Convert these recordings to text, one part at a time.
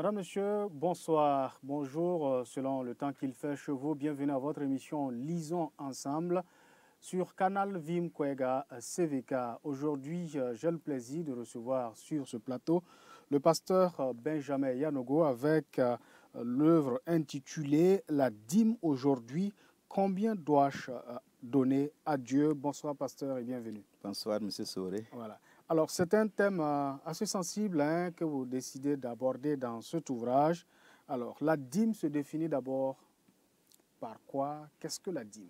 Madame, Monsieur, bonsoir, bonjour, selon le temps qu'il fait chez vous. Bienvenue à votre émission Lisons ensemble sur Canal Vim Kwega CVK. Aujourd'hui, j'ai le plaisir de recevoir sur ce plateau le pasteur Benjamin Yanogo avec l'œuvre intitulée La dîme aujourd'hui. Combien dois-je donner à Dieu? Bonsoir, pasteur, et bienvenue. Bonsoir, Monsieur Soré. Voilà. Alors, c'est un thème assez sensible que vous décidez d'aborder dans cet ouvrage. Alors, la dîme se définit d'abord par quoi? Qu'est-ce que la dîme?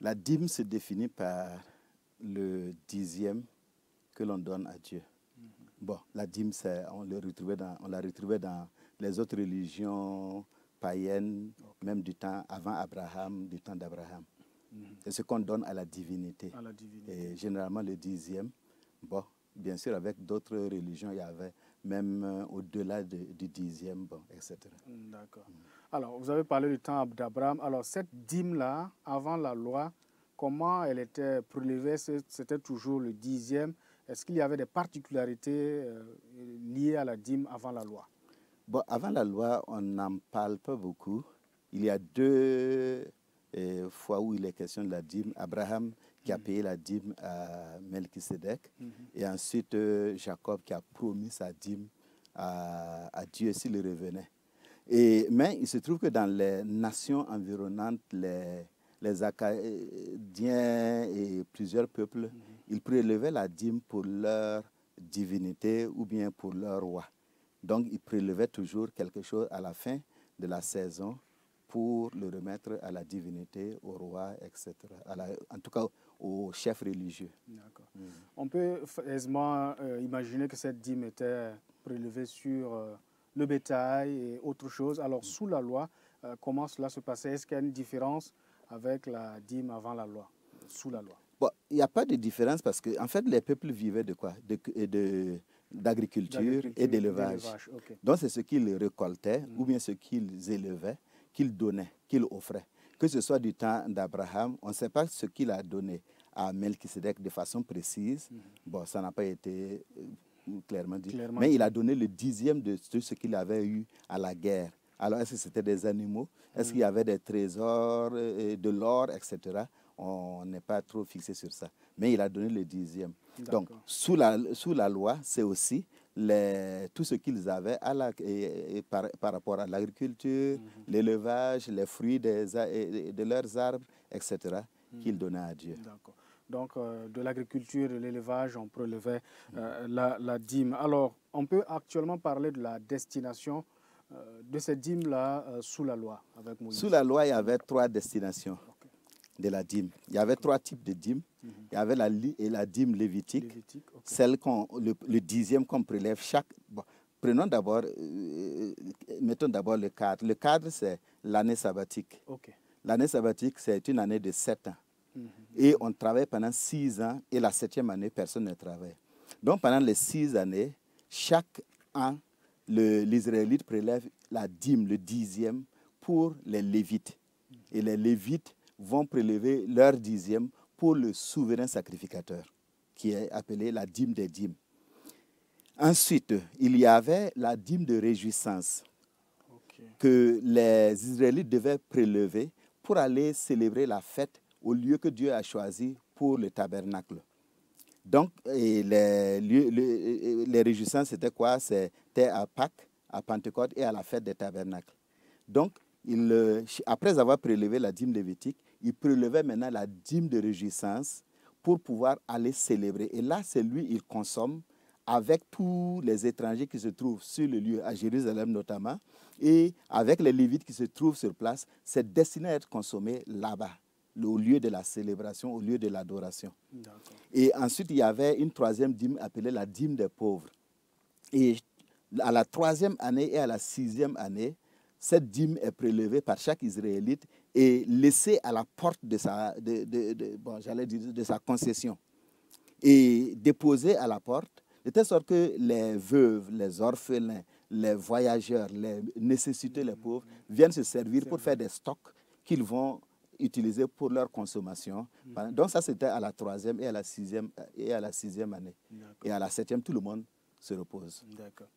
La dîme se définit par le dixième que l'on donne à Dieu. Bon, la dîme, on l'a retrouvée dans les autres religions païennes, même du temps avant Abraham, du temps d'Abraham. C'est ce qu'on donne à la divinité. À la divinité. Et généralement le dixième. Bon, bien sûr, avec d'autres religions, il y avait même au-delà du dixième, bon, etc. D'accord. Alors, vous avez parlé du temps d'Abraham. Alors, cette dîme-là, avant la loi, comment elle était prélevée? C'était toujours le dixième. Est-ce qu'il y avait des particularités liées à la dîme avant la loi? Bon, avant la loi, on n'en parle pas beaucoup. Il y a deux fois où il est question de la dîme. Abraham qui a payé la dîme à Melchisedec, et ensuite Jacob qui a promis sa dîme à Dieu s'il revenait. Mais il se trouve que dans les nations environnantes, les Acadiens et plusieurs peuples, ils prélevaient la dîme pour leur divinité ou bien pour leur roi. Donc, ils prélevaient toujours quelque chose à la fin de la saison pour le remettre à la divinité, au roi, etc. En tout cas, aux chefs religieux. D'accord. On peut aisément imaginer que cette dîme était prélevée sur le bétail et autre chose. Alors, sous la loi, comment cela se passait? Est-ce qu'il y a une différence avec la dîme avant la loi, sous la loi? Bon, il n'y a pas de différence parce que, en fait, les peuples vivaient de quoi? D'agriculture et d'élevage. Okay. Donc, c'est ce qu'ils récoltaient ou bien ce qu'ils élevaient, qu'ils donnaient, qu'ils offraient. Que ce soit du temps d'Abraham, on ne sait pas ce qu'il a donné à Melchisedec de façon précise. Bon, ça n'a pas été clairement dit. Mais il a donné le dixième de tout ce qu'il avait eu à la guerre. Alors, est-ce que c'était des animaux? Est-ce qu'il y avait des trésors, de l'or, etc.? On n'est pas trop fixé sur ça. Mais il a donné le dixième. Donc, sous la loi, c'est aussi tout ce qu'ils avaient par rapport à l'agriculture, l'élevage, les fruits de leurs arbres, etc., qu'ils donnaient à Dieu. D'accord. Donc, de l'agriculture et de l'élevage, on prélevait la dîme. Alors, on peut actuellement parler de la destination de cette dîme-là sous la loi avec Moïse. Sous la loi, il y avait trois destinations de la dîme. Il y avait trois types de dîmes. Il y avait la dîme lévitique, celle le dixième qu'on prélève chaque... Bon, prenons d'abord, mettons d'abord le cadre. Le cadre, c'est l'année sabbatique. L'année sabbatique, c'est une année de 7 ans. Et on travaille pendant 6 ans, et la 7e année, personne ne travaille. Donc, pendant les 6 années, chaque an, l'Israélite prélève la dîme, le dixième, pour les Lévites. Et les Lévites vont prélever leur dixième pour le souverain sacrificateur, qui est appelé la dîme des dîmes. Ensuite, il y avait la dîme de réjouissance que les Israélites devaient prélever pour aller célébrer la fête au lieu que Dieu a choisi pour le tabernacle. Donc, les réjouissances, c'était quoi? C'était à Pâques, à Pentecôte et à la fête des tabernacles. Donc, après avoir prélevé la dîme lévitique, il prélevait maintenant la dîme de réjouissance pour pouvoir aller célébrer. Et là, c'est lui, il consomme avec tous les étrangers qui se trouvent sur le lieu, à Jérusalem notamment, et avec les Lévites qui se trouvent sur place. C'est destiné à être consommé là-bas, au lieu de la célébration, au lieu de l'adoration. Et ensuite, il y avait une troisième dîme appelée la dîme des pauvres. Et à la 3e année et à la 6e année, cette dîme est prélevée par chaque Israélite et laissée à la porte de sa concession et déposée à la porte, de telle sorte que les veuves, les orphelins, les voyageurs, les nécessités, les pauvres, viennent se servir pour faire des stocks qu'ils vont utiliser pour leur consommation. Donc ça, c'était à la 3e et à la 6e année. Et à la 7e, tout le monde se repose. D'accord.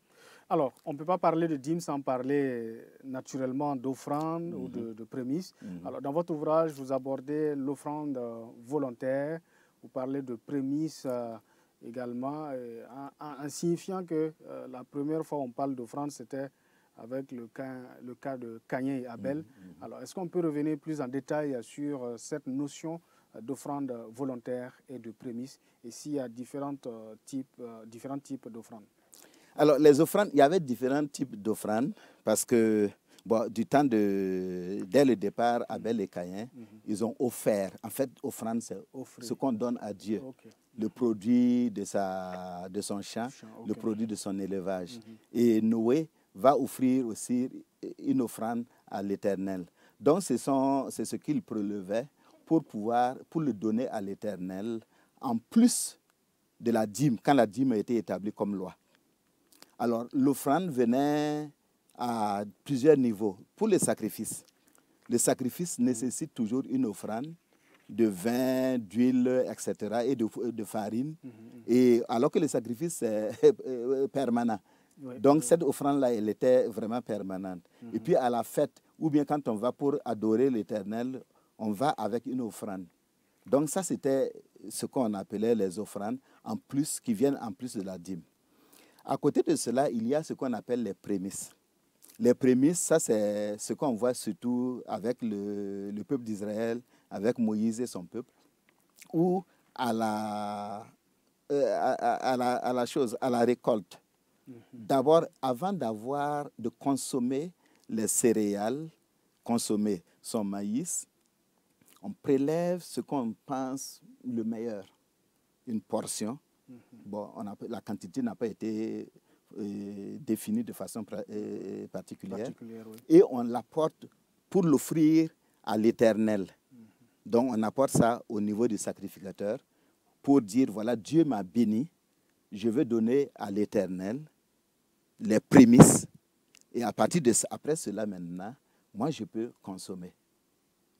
Alors, on ne peut pas parler de dîmes sans parler naturellement d'offrande ou de prémices. Alors, dans votre ouvrage, vous abordez l'offrande volontaire, vous parlez de prémices également, en signifiant que la première fois on parle d'offrande, c'était avec le cas de Caïn et Abel. Alors, est-ce qu'on peut revenir plus en détail sur cette notion d'offrande volontaire et de prémices, et s'il y a différents types d'offrandes? Alors, les offrandes, il y avait différents types d'offrandes parce que, bon, dès le départ, Abel et Caïn, ils ont offert. En fait, offrande, c'est ce qu'on donne à Dieu. Okay. Le produit de son champ, okay. Le produit de son élevage. Et Noé va offrir aussi une offrande à l'Éternel. Donc, c'est ce qu'il prélevait pour le donner à l'Éternel, en plus de la dîme, quand la dîme a été établie comme loi. Alors, l'offrande venait à plusieurs niveaux. Pour les sacrifices nécessite toujours une offrande de vin, d'huile, etc., et de farine. Et alors que le sacrifice est permanent. Oui, donc, cette offrande-là, elle était vraiment permanente. Et puis, à la fête, ou bien quand on va pour adorer l'Éternel, on va avec une offrande. Donc, ça, c'était ce qu'on appelait les offrandes, qui viennent en plus de la dîme. À côté de cela, il y a ce qu'on appelle les prémices. Les prémices, ça, c'est ce qu'on voit surtout avec le peuple d'Israël, avec Moïse et son peuple, ou à la récolte. D'abord, avant de consommer les céréales, consommer son maïs, on prélève ce qu'on pense le meilleur, une portion. Bon, la quantité n'a pas été définie de façon particulière. Oui. Et on l'apporte pour l'offrir à l'Éternel. Donc, on apporte ça au niveau du sacrificateur pour dire, voilà, Dieu m'a béni, je veux donner à l'Éternel les prémices. Et après cela, maintenant, moi, je peux consommer.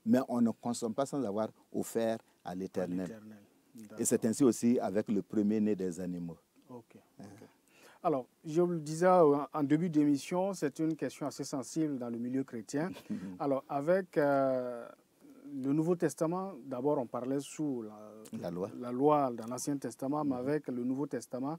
Mais on ne consomme pas sans avoir offert à l'Éternel. Et c'est ainsi aussi avec le premier-né des animaux. Okay. Alors, je vous le disais en début d'émission, c'est une question assez sensible dans le milieu chrétien. Alors, avec le Nouveau Testament, d'abord on parlait sous la loi dans l'Ancien Testament, mais avec le Nouveau Testament,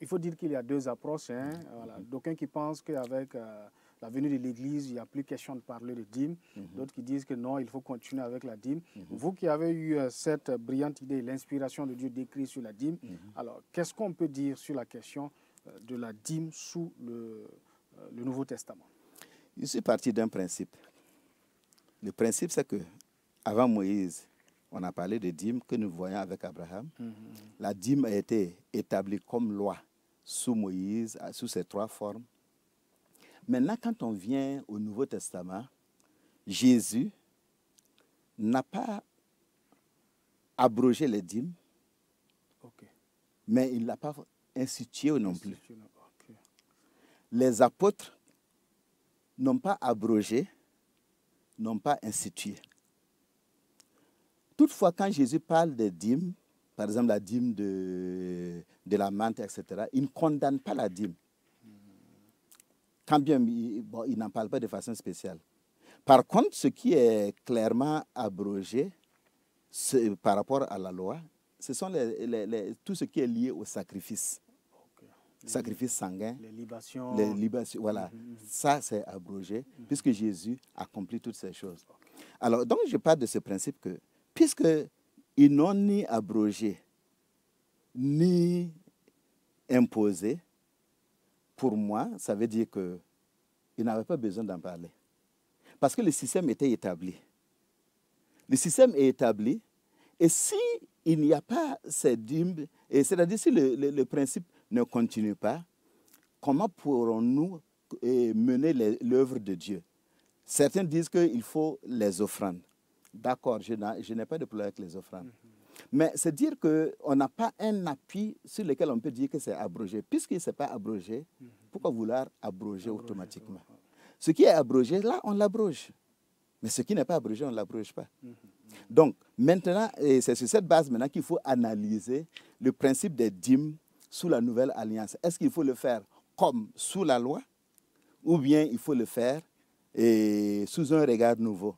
il faut dire qu'il y a deux approches. Voilà. D'aucuns qui pensent qu'avec la venue de l'Église, il n'y a plus question de parler de dîme. D'autres qui disent que non, il faut continuer avec la dîme. Vous qui avez eu cette brillante idée, l'inspiration de Dieu d'écrire sur la dîme, alors qu'est-ce qu'on peut dire sur la question de la dîme sous le Nouveau Testament? Je suis parti d'un principe. Le principe, c'est que avant Moïse, on a parlé de dîme que nous voyons avec Abraham. La dîme a été établie comme loi sous Moïse, sous ces trois formes. Maintenant, quand on vient au Nouveau Testament, Jésus n'a pas abrogé les dîmes, mais il ne l'a pas institué non plus. Les apôtres n'ont pas abrogé, n'ont pas institué. Toutefois, quand Jésus parle des dîmes, par exemple la dîme de la menthe, etc., il ne condamne pas la dîme. Quand bien, il n'en parle pas de façon spéciale. Par contre, ce qui est clairement abrogé par rapport à la loi, ce sont tout ce qui est lié au sacrifice. Sacrifice sanguin. Les libations. Voilà. Ça, c'est abrogé, puisque Jésus accomplit toutes ces choses. Alors, donc, je parle de ce principe que, puisqu'ils n'ont ni abrogé, ni imposé, pour moi, ça veut dire qu'ils n'avaient pas besoin d'en parler. Parce que le système était établi. Le système est établi, et s'il n'y a pas ces dîmes, c'est-à-dire si le principe ne continue pas, comment pourrons-nous mener l'œuvre de Dieu? Certains disent qu'il faut les offrandes. D'accord, je n'ai pas de problème avec les offrandes. Mais c'est dire qu'on n'a pas un appui sur lequel on peut dire que c'est abrogé. Puisqu'il ne s'est pas abrogé, pourquoi vouloir abroger automatiquement? Ce qui est abrogé, là, on l'abroge. Mais ce qui n'est pas abrogé, on ne l'abroge pas. Donc, maintenant, c'est sur cette base maintenant qu'il faut analyser le principe des dîmes sous la nouvelle alliance. Est-ce qu'il faut le faire comme sous la loi, ou bien il faut le faire et sous un regard nouveau.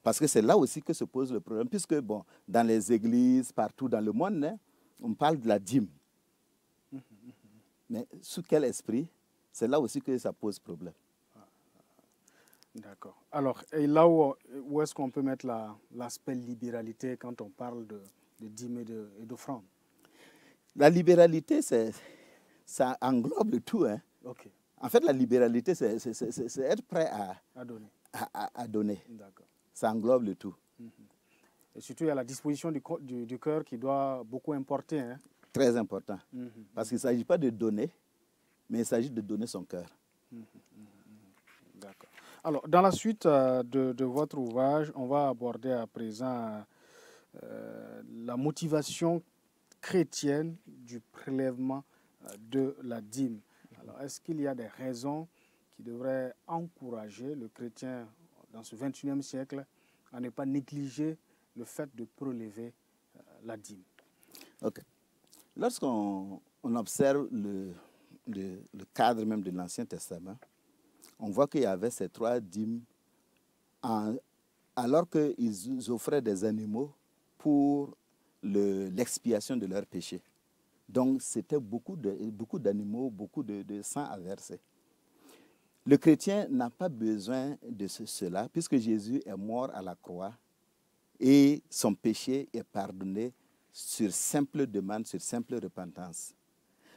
Parce que c'est là aussi que se pose le problème, puisque bon, dans les églises, partout dans le monde, hein, on parle de la dîme. Mais sous quel esprit? C'est là aussi que ça pose problème. D'accord. Alors, et là où est-ce qu'on peut mettre l'aspect libéralité quand on parle de dîme et d'offrande? La libéralité, ça englobe tout. Hein. Ok. En fait, la libéralité, c'est être prêt donner. À donner. D'accord. Ça englobe le tout. Et surtout, il y a la disposition du cœur qui doit beaucoup importer. Hein? Très important. Parce qu'il ne s'agit pas de donner, mais il s'agit de donner son cœur. D'accord. Alors, dans la suite de votre ouvrage, on va aborder à présent la motivation chrétienne du prélèvement de la dîme. Alors, est-ce qu'il y a des raisons qui devraient encourager le chrétien dans ce 21e siècle à ne pas négliger le fait de prélever la dîme? Ok. Lorsqu'on observe le cadre même de l'Ancien Testament, on voit qu'il y avait ces 3 dîmes alors qu'ils offraient des animaux pour l'expiation de leurs péchés. Donc, c'était beaucoup d'animaux, beaucoup de sang à verser. Le chrétien n'a pas besoin de cela, puisque Jésus est mort à la croix et son péché est pardonné sur simple demande, sur simple repentance.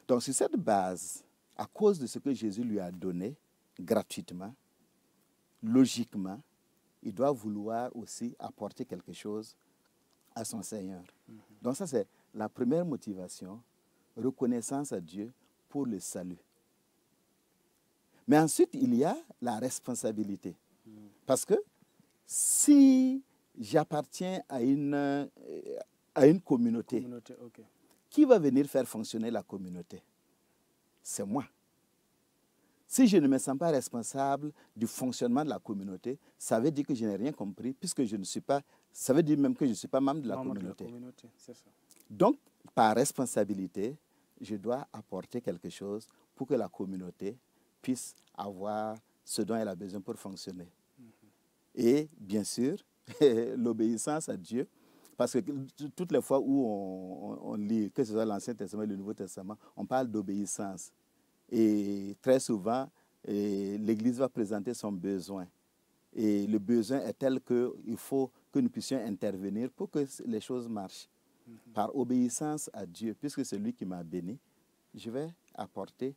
Donc, sur cette base, à cause de ce que Jésus lui a donné gratuitement, logiquement, il doit vouloir aussi apporter quelque chose à son Seigneur. Donc, ça, c'est la première motivation, reconnaissance à Dieu pour le salut. Mais ensuite, il y a la responsabilité. Parce que si j'appartiens à une communauté, okay. Qui va venir faire fonctionner la communauté? C'est moi. Si je ne me sens pas responsable du fonctionnement de la communauté, ça veut dire que je n'ai rien compris, puisque je ne suis pas, ça veut dire même que je ne suis pas membre de la communauté. C'est ça. Donc, par responsabilité, je dois apporter quelque chose pour que la communauté puisse avoir ce dont elle a besoin pour fonctionner. Et bien sûr, l'obéissance à Dieu, parce que toutes les fois où on lit, que ce soit l'Ancien Testament et le Nouveau Testament, on parle d'obéissance. Et très souvent, l'Église va présenter son besoin. Et le besoin est tel qu'il faut que nous puissions intervenir pour que les choses marchent. Par obéissance à Dieu, puisque c'est lui qui m'a béni, je vais apporter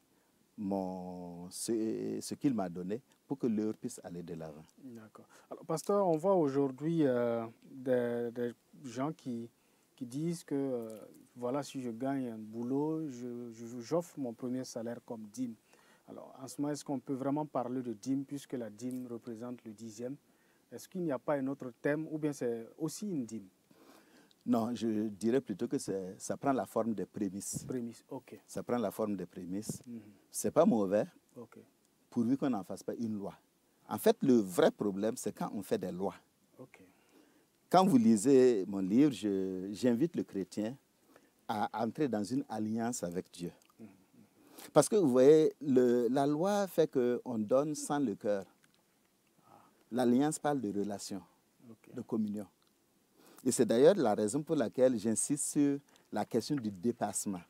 ce qu'il m'a donné pour que l'heure puisse aller de l'avant. D'accord. Alors, pasteur, on voit aujourd'hui des gens qui disent que voilà, si je gagne un boulot, j'offre mon premier salaire comme dîme. Alors, en ce moment, est-ce qu'on peut vraiment parler de dîme puisque la dîme représente le 10e? Est-ce qu'il n'y a pas un autre thème ou bien c'est aussi une dîme? Non, je dirais plutôt que ça prend la forme des prémices. Prémices, ok. Ça prend la forme des prémices. C'est pas mauvais, pourvu qu'on n'en fasse pas une loi. En fait, le vrai problème, c'est quand on fait des lois. Quand vous lisez mon livre, j'invite le chrétien à entrer dans une alliance avec Dieu. Parce que vous voyez, la loi fait qu'on donne sans le cœur. L'alliance parle de relation, de communion. Et c'est d'ailleurs la raison pour laquelle j'insiste sur la question du dépassement.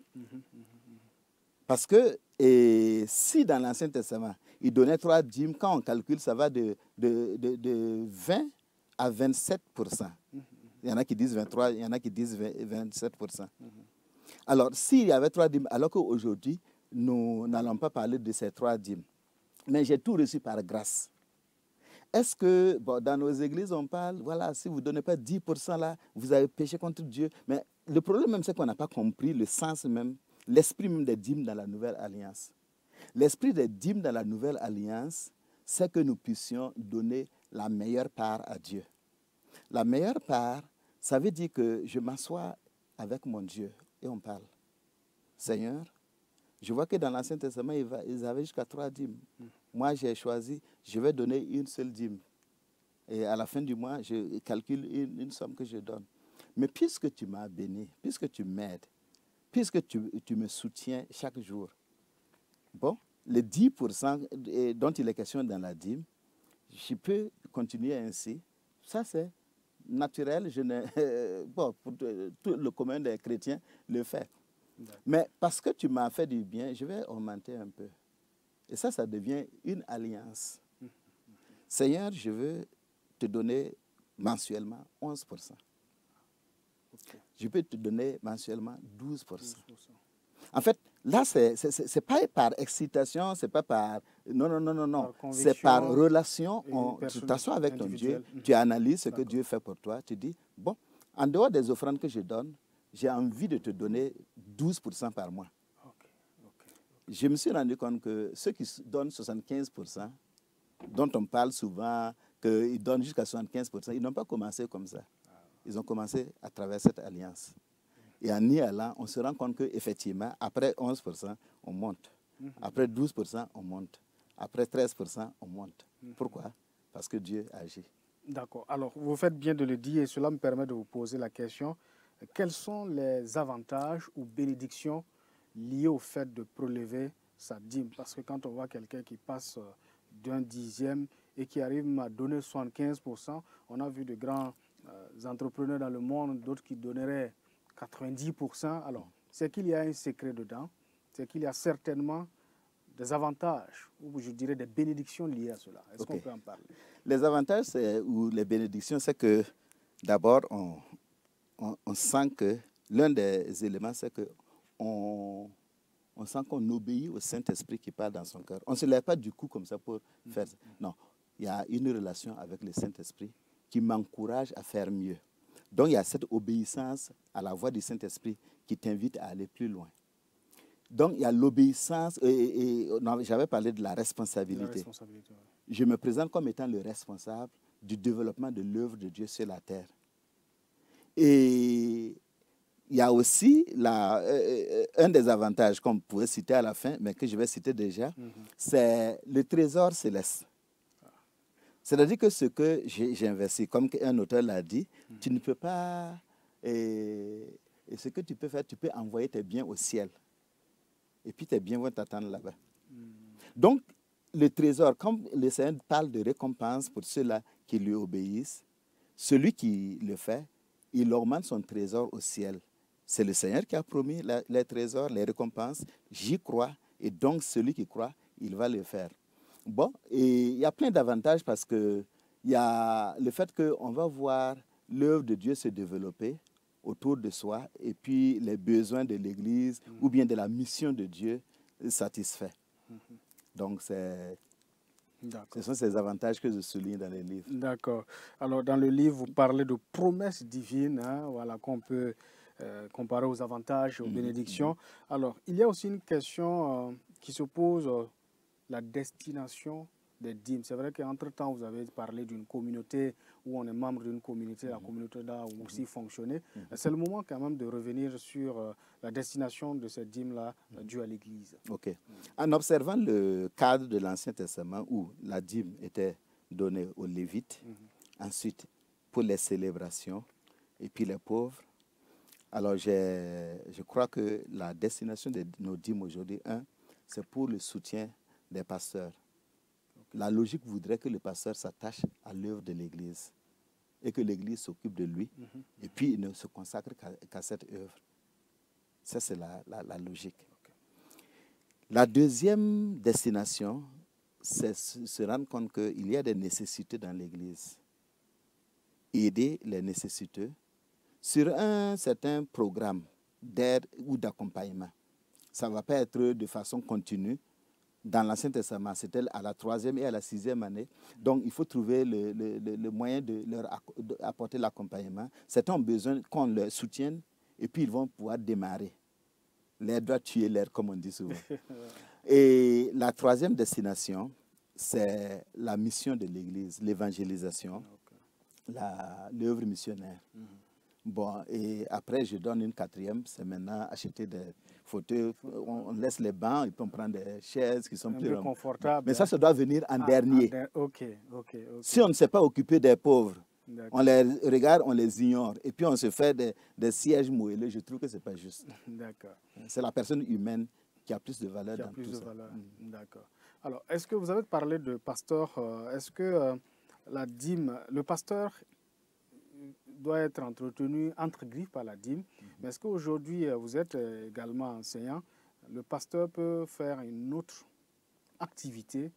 Parce que si dans l'Ancien Testament, il donnait 3 dîmes, quand on calcule, ça va de 20 à 27%. Il y en a qui disent 23, il y en a qui disent 27%. Alors, s'il y avait 3 dîmes, alors qu'aujourd'hui, nous n'allons pas parler de ces 3 dîmes. Mais j'ai tout reçu par grâce. Est-ce que, dans nos églises, on parle, voilà, si vous ne donnez pas 10% là, vous avez péché contre Dieu. Mais le problème même, c'est qu'on n'a pas compris le sens même, l'esprit même des dîmes dans la Nouvelle Alliance. L'esprit des dîmes dans la Nouvelle Alliance, c'est que nous puissions donner la meilleure part à Dieu. La meilleure part, ça veut dire que je m'assois avec mon Dieu et on parle. Seigneur, je vois que dans l'Ancien Testament, ils avaient jusqu'à 3 dîmes. Moi, j'ai choisi, je vais donner une seule dîme. Et à la fin du mois, je calcule une somme que je donne. Mais puisque tu m'as béni, puisque tu m'aides, puisque tu me soutiens chaque jour, bon, les 10% dont il est question dans la dîme, je peux continuer ainsi. Ça, c'est naturel. Bon, pour tout le commun des chrétiens le fait. Mais parce que tu m'as fait du bien, je vais augmenter un peu. Et ça devient une alliance. Seigneur, je veux te donner mensuellement 11%. Je peux te donner mensuellement 12%. En fait, là, c'est pas par excitation, c'est pas par... Non. C'est par relation. Tu t'assois avec ton Dieu, tu analyses ce que Dieu fait pour toi. Tu dis, bon, en dehors des offrandes que je donne, j'ai envie de te donner 12% par mois. Je me suis rendu compte que ceux qui donnent 75%, dont on parle souvent, qu'ils donnent jusqu'à 75%, ils n'ont pas commencé comme ça. Ils ont commencé à travers cette alliance. Et en y allant, on se rend compte qu'effectivement, après 11%, on monte. Après 12%, on monte. Après 13%, on monte. Pourquoi? Parce que Dieu agit. D'accord. Alors, vous faites bien de le dire et cela me permet de vous poser la question. Quels sont les avantages ou bénédictions liées au fait de prélever sa dîme? Parce que quand on voit quelqu'un qui passe d'un dixième et qui arrive à donner 75%, on a vu de grands entrepreneurs dans le monde, d'autres qui donneraient 90%. Alors, c'est qu'il y a un secret dedans, c'est qu'il y a certainement des avantages, ou je dirais des bénédictions liées à cela. Est-ce qu'on peut en parler? Les avantages ou les bénédictions, c'est que d'abord, on sent que l'un des éléments, c'est qu'on sent qu'on obéit au Saint-Esprit qui parle dans son cœur. On ne se lève pas du coup comme ça pour faire ça. Non, il y a une relation avec le Saint-Esprit qui m'encourage à faire mieux. Donc, il y a cette obéissance à la voix du Saint-Esprit qui t'invite à aller plus loin. Donc, il y a l'obéissance, j'avais parlé de la responsabilité. Je me présente comme étant le responsable du développement de l'œuvre de Dieu sur la terre. Et il y a aussi un des avantages qu'on pourrait citer à la fin, mais que je vais citer déjà, c'est le trésor céleste. C'est-à-dire que ce que j'ai investi, comme un auteur l'a dit, tu ne peux pas... Et ce que tu peux faire, tu peux envoyer tes biens au ciel. Et puis tes biens vont t'attendre là-bas. Donc, le trésor, comme le Seigneur parle de récompense pour ceux-là qui lui obéissent, celui qui le fait, il augmente son trésor au ciel. C'est le Seigneur qui a promis les trésors, les récompenses. J'y crois. Et donc, celui qui croit, il va le faire. Bon, et il y a plein d'avantages parce que il y a le fait qu'on va voir l'œuvre de Dieu se développer autour de soi et puis les besoins de l'Église ou bien de la mission de Dieu satisfaits. Donc, ce sont ces avantages que je souligne dans les livres. D'accord. Alors, dans le livre, vous parlez de promesses divines, voilà, qu'on peut comparer aux avantages et aux bénédictions. Alors, il y a aussi une question qui se pose, la destination des dîmes. C'est vrai qu'entre-temps, vous avez parlé d'une communauté où on est membre d'une communauté, la communauté doit aussi fonctionner. C'est le moment quand même de revenir sur la destination de cette dîme-là due à l'Église. OK. En observant le cadre de l'Ancien Testament où la dîme était donnée aux Lévites, ensuite pour les célébrations et puis les pauvres, alors je crois que la destination de nos dîmes aujourd'hui, c'est pour le soutien des pasteurs. La logique voudrait que le pasteur s'attache à l'œuvre de l'Église et que l'Église s'occupe de lui et puis il ne se consacre qu'à cette œuvre. Ça, c'est la logique. La deuxième destination, c'est se rendre compte qu'il y a des nécessités dans l'Église. Aider les nécessiteux sur un certain programme d'aide ou d'accompagnement. Ça ne va pas être de façon continue. Dans l'Ancien Testament, c'était à la 3e et à la 6e année. Donc, il faut trouver le moyen de leur apporter l'accompagnement. Certains ont besoin qu'on les soutienne et puis ils vont pouvoir démarrer. L'air doit tuer l'air, comme on dit souvent. Et la troisième destination, c'est la mission de l'Église, l'évangélisation, l'œuvre missionnaire. Bon, et après, je donne une quatrième, c'est maintenant acheter des fauteuils. On laisse les bancs et puis on prend des chaises qui sont plus confortables. Mais ça doit venir en dernier. Si on ne s'est pas occupé des pauvres, on les regarde, on les ignore. Et puis on se fait des sièges moelleux. Je trouve que ce n'est pas juste. C'est la personne humaine qui a plus de valeur dans tout ça. D'accord. Alors, est-ce que vous avez parlé de pasteur, est-ce que la dîme, le pasteur doit être entretenu entre griffes par la dîme, mais est-ce qu'aujourd'hui, vous êtes également enseignant, le pasteur peut faire une autre activité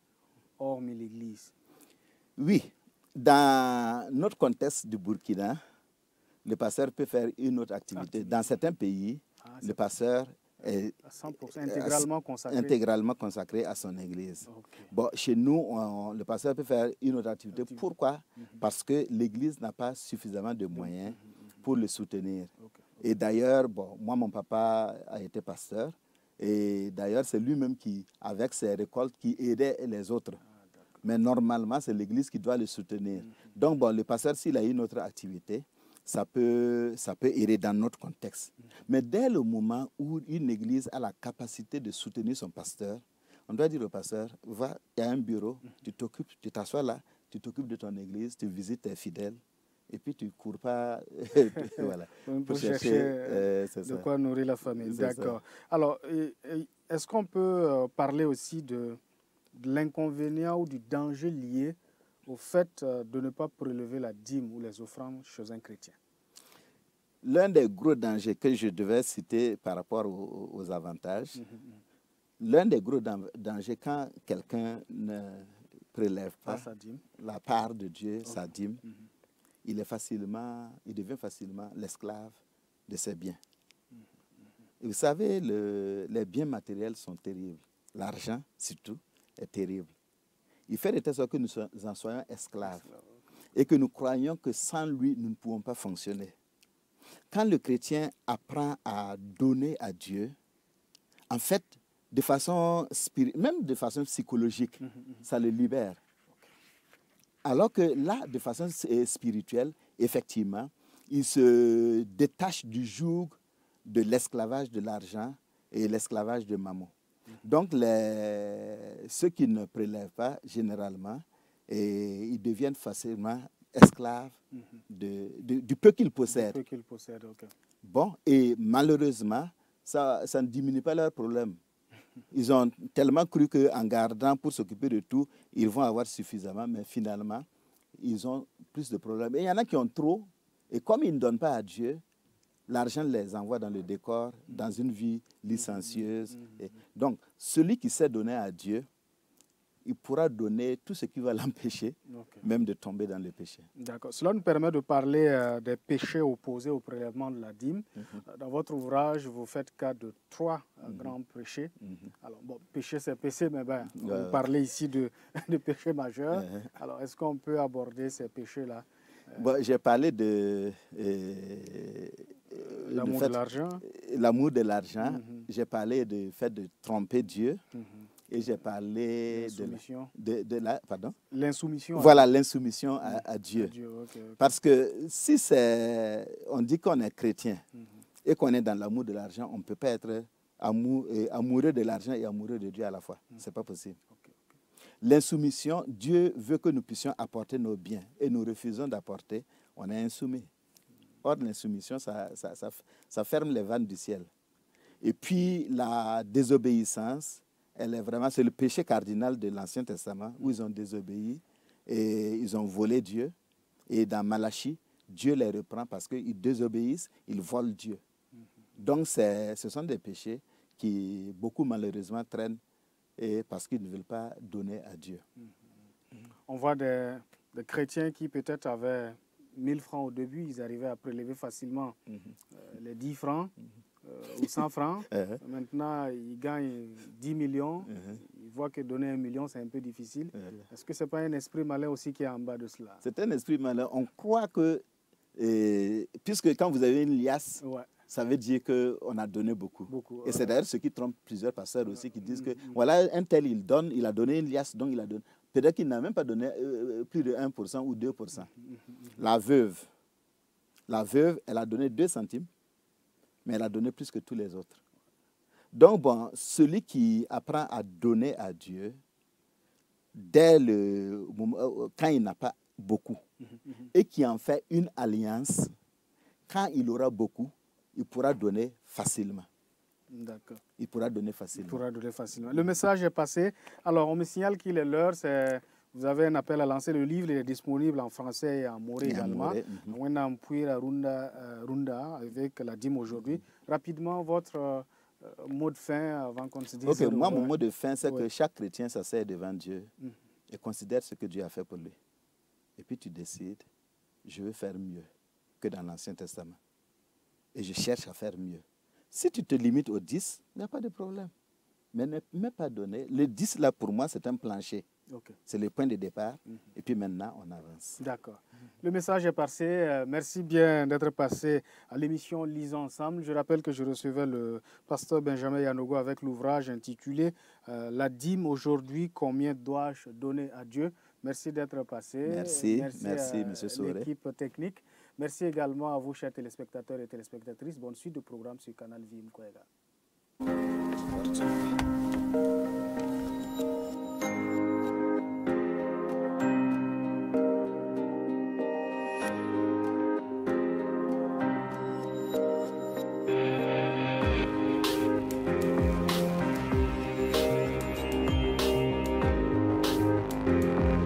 hormis l'église? Oui, dans notre contexte du Burkina, le pasteur peut faire une autre activité. Dans certains pays, le pasteur est 100% intégralement consacré à son église. Okay. Bon, chez nous, le pasteur peut faire une autre activité. Pourquoi? Parce que l'église n'a pas suffisamment de moyens pour le soutenir. Okay. Et d'ailleurs, bon, moi, mon papa a été pasteur. Et d'ailleurs, c'est lui-même qui, avec ses récoltes, qui aidait les autres. Mais normalement, c'est l'église qui doit le soutenir. Donc, bon, le pasteur, s'il a une autre activité, ça peut aider dans notre contexte. Mais dès le moment où une église a la capacité de soutenir son pasteur, on doit dire au pasteur, va, il y a un bureau, tu t'assois là, tu t'occupes de ton église, tu visites tes fidèles, et puis tu ne cours pas voilà, pour chercher de quoi nourrir la famille. D'accord. Alors, est-ce qu'on peut parler aussi de l'inconvénient ou du danger lié au fait de ne pas prélever la dîme ou les offrandes chez un chrétien? L'un des gros dangers que je devais citer par rapport aux avantages, l'un des gros dangers quand quelqu'un ne prélève pas la part de Dieu, sa dîme, il devient facilement l'esclave de ses biens. Et vous savez, les biens matériels sont terribles. L'argent, surtout, est terrible. Il fait de telle sorte que nous en soyons esclaves et que nous croyons que sans lui, nous ne pouvons pas fonctionner. Quand le chrétien apprend à donner à Dieu, en fait, de façon même de façon psychologique, ça le libère. Alors que là, de façon spirituelle, effectivement, il se détache du joug de l'esclavage de l'argent et l'esclavage de mammon. Donc, ceux qui ne prélèvent pas, généralement, ils deviennent facilement esclaves du peu qu'ils possèdent. Okay. Bon, et malheureusement, ça ne diminue pas leur problème. Ils ont tellement cru qu'en gardant pour s'occuper de tout, ils vont avoir suffisamment, mais finalement, ils ont plus de problèmes. Et il y en a qui ont trop, et comme ils ne donnent pas à Dieu, l'argent les envoie dans le décor, dans une vie licencieuse. Et donc, celui qui sait donner à Dieu, il pourra donner tout ce qui va l'empêcher, même de tomber dans le péché. D'accord. Cela nous permet de parler des péchés opposés au prélèvement de la dîme. Dans votre ouvrage, vous faites cas de 3 grands péchés. Alors, bon, péché, c'est péché, mais vous parlez ici de péchés majeurs. Alors, est-ce qu'on peut aborder ces péchés-là? Bon, j'ai parlé de... l'amour de l'argent. L'amour de l'argent. J'ai parlé du fait de tromper Dieu. Et j'ai parlé de la... Pardon? L'insoumission. Voilà, l'insoumission à Dieu. Okay. Parce que si on dit qu'on est chrétien et qu'on est dans l'amour de l'argent, on ne peut pas être amoureux de l'argent et amoureux de Dieu à la fois. Ce n'est pas possible. L'insoumission, Dieu veut que nous puissions apporter nos biens et nous refusons d'apporter, on est insoumis. Or, l'insoumission, ça ferme les vannes du ciel. Et puis, la désobéissance, c'est le péché cardinal de l'Ancien Testament où ils ont désobéi et ils ont volé Dieu. Et dans Malachie, Dieu les reprend parce qu'ils désobéissent, ils volent Dieu. Donc, ce sont des péchés qui, beaucoup malheureusement, traînent parce qu'ils ne veulent pas donner à Dieu. On voit des chrétiens qui peut-être avaient 1000 francs au début, ils arrivaient à prélever facilement les 10 francs. Ou 100 francs. Maintenant, ils gagnent 10 millions. Ils voient que donner 1 million, c'est un peu difficile. Est-ce que ce n'est pas un esprit malin aussi qui est en bas de cela? C'est un esprit malin. On croit que, puisque quand vous avez une liasse, ça veut dire qu'on a donné beaucoup. Et c'est d'ailleurs ce qui trompe plusieurs pasteurs aussi, qui disent que, voilà, un tel, il a donné une liasse, donc il a donné. Peut-être qu'il n'a même pas donné plus de 1% ou 2%. La veuve, elle a donné 2 centimes. Mais elle a donné plus que tous les autres. Donc, bon, celui qui apprend à donner à Dieu, dès le moment, quand il n'a pas beaucoup, et qui en fait une alliance, quand il aura beaucoup, il pourra donner facilement. D'accord. Il pourra donner facilement. Il pourra donner facilement. Le message est passé. Alors, on me signale qu'il est l'heure. Vous avez un appel à lancer. Le livre est disponible en français et en moré également. On a Runda avec la dîme aujourd'hui. Rapidement, votre mot de fin avant qu'on se dise. Ok, moi, mon mot de fin, c'est que chaque chrétien s'asseye devant Dieu et considère ce que Dieu a fait pour lui. Et puis tu décides, je veux faire mieux que dans l'Ancien Testament. Et je cherche à faire mieux. Si tu te limites au 10, il n'y a pas de problème. Mais ne m'est pas donné. Le 10, là, pour moi, c'est un plancher. Okay. C'est le point de départ. Et puis maintenant, on avance. D'accord. Le message est passé. Merci bien d'être passé à l'émission Lisons ensemble. Je rappelle que je recevais le pasteur Benjamin Yanogo avec l'ouvrage intitulé La dîme aujourd'hui, combien dois-je donner à Dieu? Merci d'être passé. Merci M. Soré. L'équipe technique. Merci également à vous, chers téléspectateurs et téléspectatrices. Bonne suite de programme sur Canal Vim Kwega.